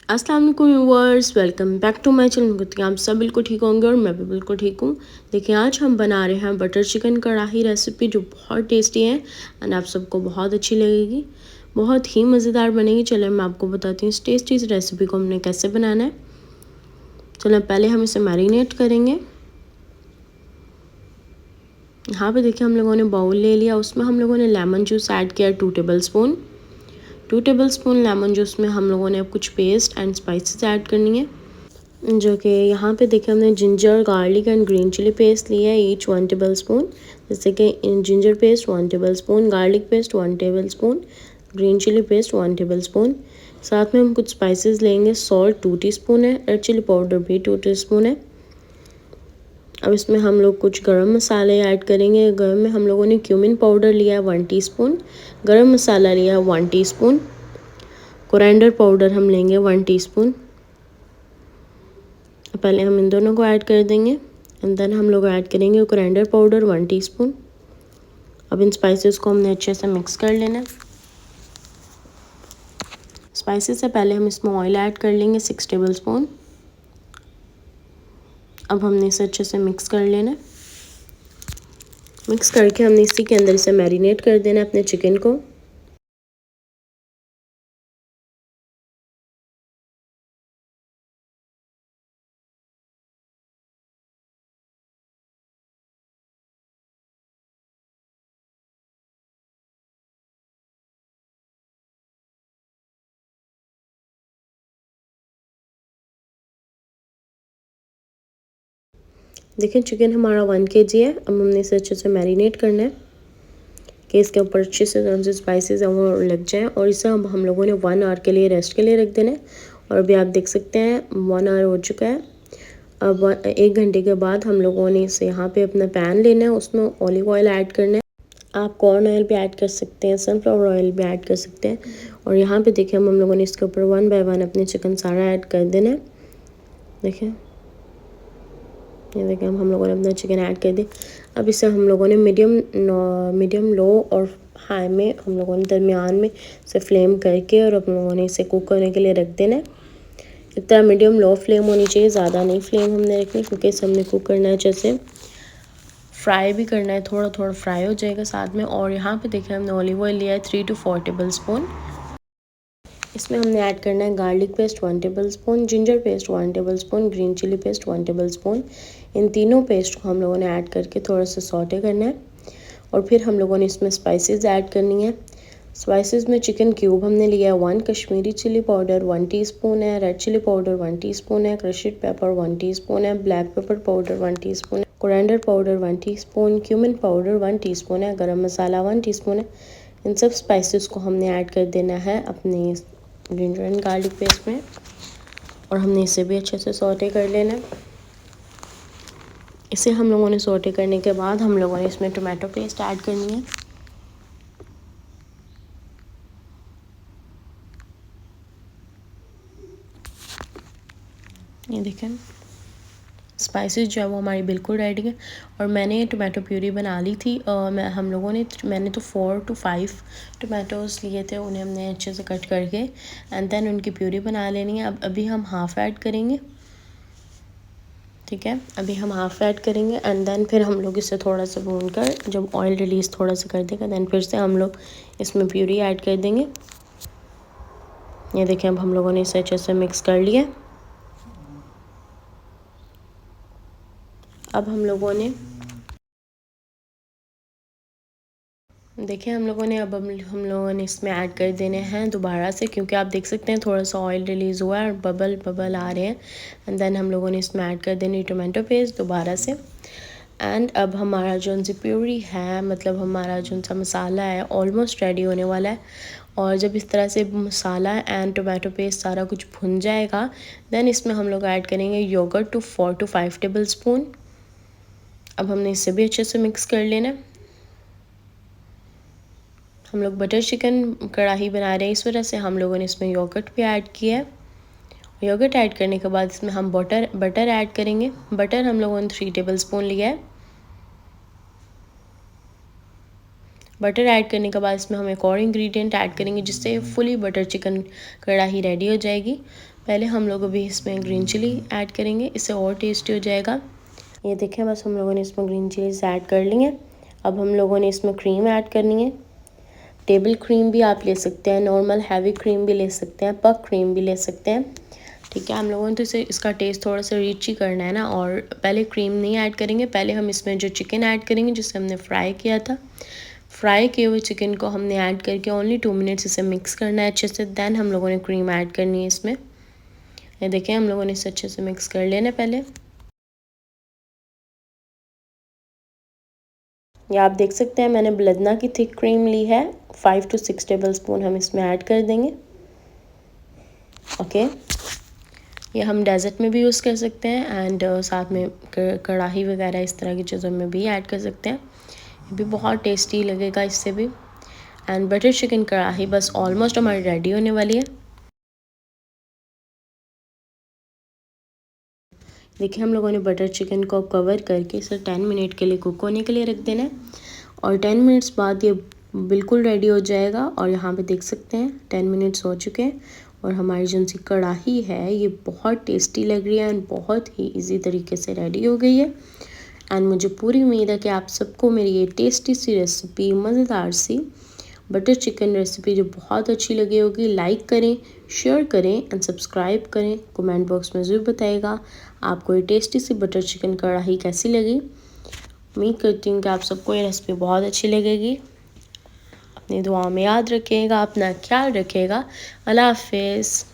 अस्सलाम वालेकुम viewers, welcome back to my channel. Good आप सब बिल्कुल ठीक होंगे और मैं भी बिल्कुल ठीक हूँ। देखिए आज हम बना रहे हैं बटर चिकन कढ़ाई रेसिपी जो बहुत टेस्टी है एंड आप सबको बहुत अच्छी लगेगी, बहुत ही मज़ेदार बनेगी। चलो मैं आपको बताती हूँ इस टेस्टी इस रेसिपी को हमने कैसे बनाना है। चलो पहले हम इसे मैरिनेट करेंगे। यहाँ पर देखिए हम लोगों ने बाउल ले लिया, उसमें हम लोगों ने लेमन जूस ऐड किया 2 टेबल स्पून लेमन जूस में हम लोगों ने अब कुछ पेस्ट एंड स्पाइसेस ऐड करनी है, जो कि यहाँ पे देखिए हमने ginger garlic and green chilli paste लिया है ईच 1 टेबल स्पून। जैसे कि ginger paste 1 table spoon, garlic paste 1 table spoon, green chilli paste 1 table spoon. साथ में हम कुछ स्पाइसेस लेंगे। सॉल्ट 2 टीस्पून है, रेड चिली पाउडर भी 2 टीस्पून है। अब इसमें हम लोग कुछ गरम मसाले ऐड करेंगे। गरम में हम लोगों ने क्यूमिन पाउडर लिया है 1 टीस्पून, गरम मसाला लिया है 1 टीस्पून, कोरिएंडर पाउडर हम लेंगे 1 टीस्पून। पहले हम इन दोनों को ऐड कर देंगे एंड देन हम लोग ऐड करेंगे कोरिएंडर पाउडर 1 टीस्पून। अब इन स्पाइसेस को हमने अच्छे से मिक्स कर लेना है। स्पाइसेस से पहले हम इसमें ऑयल ऐड कर लेंगे 6 टेबल स्पून। अब हमने इसे अच्छे से मिक्स कर लेना है। मिक्स करके हमने इसी के अंदर इसे मैरिनेट कर देना है अपने चिकन को। देखिए चिकन हमारा 1 kg है। अब हमने इसे अच्छे से मैरिनेट करना है कि इसके ऊपर अच्छे से जो स्पाइसेस हैं वो लग जाएं, और इसे हम लोगों ने 1 आवर के लिए रेस्ट के लिए रख देना है। और अभी आप देख सकते हैं 1 आवर हो चुका है। अब 1 घंटे के बाद हम लोगों ने इसे यहाँ पे अपना पैन लेना है, उसमें ऑलिव ऑयल ऐड करना है। आप कॉर्न ऑयल भी ऐड कर सकते हैं, सनफ्लावर ऑयल भी ऐड कर सकते हैं। और यहाँ पे देखिए हम लोगों ने इसके ऊपर 1 बाय 1 अपने चिकन सारा ऐड कर देना है। देखिए ये देखिए हम लोगों ने अपना चिकन ऐड कर दिया। अब इसे हम लोगों ने मीडियम लो और हाई में हम लोगों ने दरमियान में इसे फ्लेम करके और हम लोगों ने इसे कुक करने के लिए रख देना है। इतना मीडियम लो फ्लेम होनी चाहिए, ज़्यादा नहीं फ्लेम हमने रखनी, क्योंकि इसे हमने कुक करना है, जैसे फ्राई भी करना है, थोड़ा थोड़ा फ्राई हो जाएगा साथ में। और यहाँ पे देखिए हमने ऑलिव ऑयल लिया है 3 to 4 टेबल स्पून। इसमें हमने ऐड करना है garlic paste 1 table spoon, ginger paste 1 table spoon, green chilli paste 1 table spoon. इन तीनों पेस्ट को हम लोगों ने ऐड करके थोड़ा सा सौटे करना है। और फिर हम लोगों ने इसमें स्पाइसेस ऐड करनी है। स्पाइसेस में चिकन क्यूब हमने लिया है 1, कश्मीरी चिली पाउडर 1 टीस्पून है, रेड चिली पाउडर 1 टीस्पून है, क्रश्ड पेपर 1 टीस्पून है, ब्लैक पेपर पाउडर 1 टीस्पून है, coriander powder 1 teaspoon, cumin powder 1 teaspoon है, गरम मसाला 1 टीस्पून है। इन सब स्पाइसेस को हमने ऐड कर देना है अपने जिंजर एंड गार्लिक पेस्ट में, और हमने इसे भी अच्छे से सौटे कर लेना है। इसे हम लोगों ने सौटे करने के बाद हम लोगों ने इसमें टोमेटो पेस्ट ऐड करनी है। ये देखें स्पाइसेस जो है वो हमारी बिल्कुल रेडी है। और मैंने टोमेटो प्यूरी बना ली थी। मैंने तो 4 to 5 टोमेटोज़ लिए थे, उन्हें हमने अच्छे से कट करके एंड देन उनकी प्यूरी बना लेनी है। अब अभी हम हाफ़ ऐड करेंगे, ठीक है। अभी हम हाफ़ ऐड करेंगे एंड देन फिर हम लोग इसे थोड़ा सा भून कर, जब ऑयल रिलीज़ थोड़ा सा कर देगा, देन फिर से हम लोग इसमें प्यूरी ऐड कर देंगे। ये देखें अब हम लोगों ने इसे अच्छे से मिक्स कर लिया। अब हम लोगों ने देखिए हम लोगों ने इसमें ऐड कर देने हैं दोबारा से, क्योंकि आप देख सकते हैं थोड़ा सा ऑयल रिलीज़ हुआ है और बबल आ रहे हैं। एंड देन हम लोगों ने इसमें ऐड कर देनी टोमेटो पेस्ट दोबारा से। एंड अब हमारा जो सी प्यूरी है, मतलब हमारा जो सा मसाला है, ऑलमोस्ट रेडी होने वाला है। और जब इस तरह से मसाला एंड टोमेटो पेस्ट सारा कुछ भुन जाएगा, देन इसमें हम लोग ऐड करेंगे योगर्ट 4 to 5 टेबल स्पून। अब हमने इसे भी अच्छे से मिक्स कर लेना है। हम लोग बटर चिकन कढ़ाई बना रहे हैं, इस वजह से हम लोगों ने इसमें योगर्ट भी ऐड किया है। योगर्ट ऐड करने के बाद इसमें हम बटर ऐड करेंगे। बटर हम लोगों ने 3 टेबल स्पून लिया है। बटर ऐड करने के बाद इसमें हम एक और इंग्रेडिएंट ऐड करेंगे, जिससे फुली बटर चिकन कढ़ाई रेडी हो जाएगी। पहले हम लोग अभी इसमें ग्रीन चिली ऐड करेंगे, इससे और टेस्टी हो जाएगा। ये देखें, बस हम लोगों ने इसमें ग्रीन चिलीज ऐड कर ली हैं। अब हम लोगों ने इसमें क्रीम ऐड करनी है। टेबल क्रीम भी आप ले सकते हैं, नॉर्मल हैवी क्रीम भी ले सकते हैं, पक क्रीम भी ले सकते हैं। ठीक है, हम लोगों ने तो इसे इसका टेस्ट थोड़ा सा रिच ही करना है ना, और पहले क्रीम नहीं ऐड करेंगे। पहले हम इसमें जो चिकन ऐड करेंगे जिसे हमने फ्राई किया था, फ्राई किए हुए चिकन को हमने ऐड करके ओनली 2 मिनट्स इसे मिक्स करना है अच्छे से। देन हम लोगों ने क्रीम ऐड करनी है इसमें। ये देखें, हम लोगों ने इसे अच्छे से मिक्स कर लेना पहले। या आप देख सकते हैं मैंने ब्लेदना की थिक क्रीम ली है, 5 to 6 टेबल स्पून हम इसमें ऐड कर देंगे। ओके, ये हम डेजर्ट में भी यूज़ कर सकते हैं एंड साथ में कढ़ाई वगैरह इस तरह की चीज़ों में भी ऐड कर सकते हैं। ये भी बहुत टेस्टी लगेगा इससे भी। एंड बटर चिकन कढ़ाई बस ऑलमोस्ट हमारी रेडी होने वाली है। देखिए, हम लोगों ने बटर चिकन को कवर करके इसे 10 मिनट के लिए कुक होने के लिए रख देना है और 10 मिनट्स बाद ये बिल्कुल रेडी हो जाएगा। और यहाँ पे देख सकते हैं 10 मिनट्स हो चुके हैं और हमारी जो सी कढ़ाई है ये बहुत टेस्टी लग रही है एंड बहुत ही इजी तरीके से रेडी हो गई है। एंड मुझे पूरी उम्मीद है कि आप सबको मेरी ये टेस्टी सी रेसिपी, मज़ेदार सी बटर चिकन रेसिपी जो बहुत अच्छी लगी होगी। लाइक करें, शेयर करें एंड सब्सक्राइब करें। कमेंट बॉक्स में ज़रूर बताइएगा आपको ये टेस्टी सी बटर चिकन कढ़ाई कैसी लगी। उम्मीद करती हूँ कि आप सबको ये रेसिपी बहुत अच्छी लगेगी। अपनी दुआ में याद रखिएगा, अपना ख्याल रखिएगा। अल्लाह हाफिज़।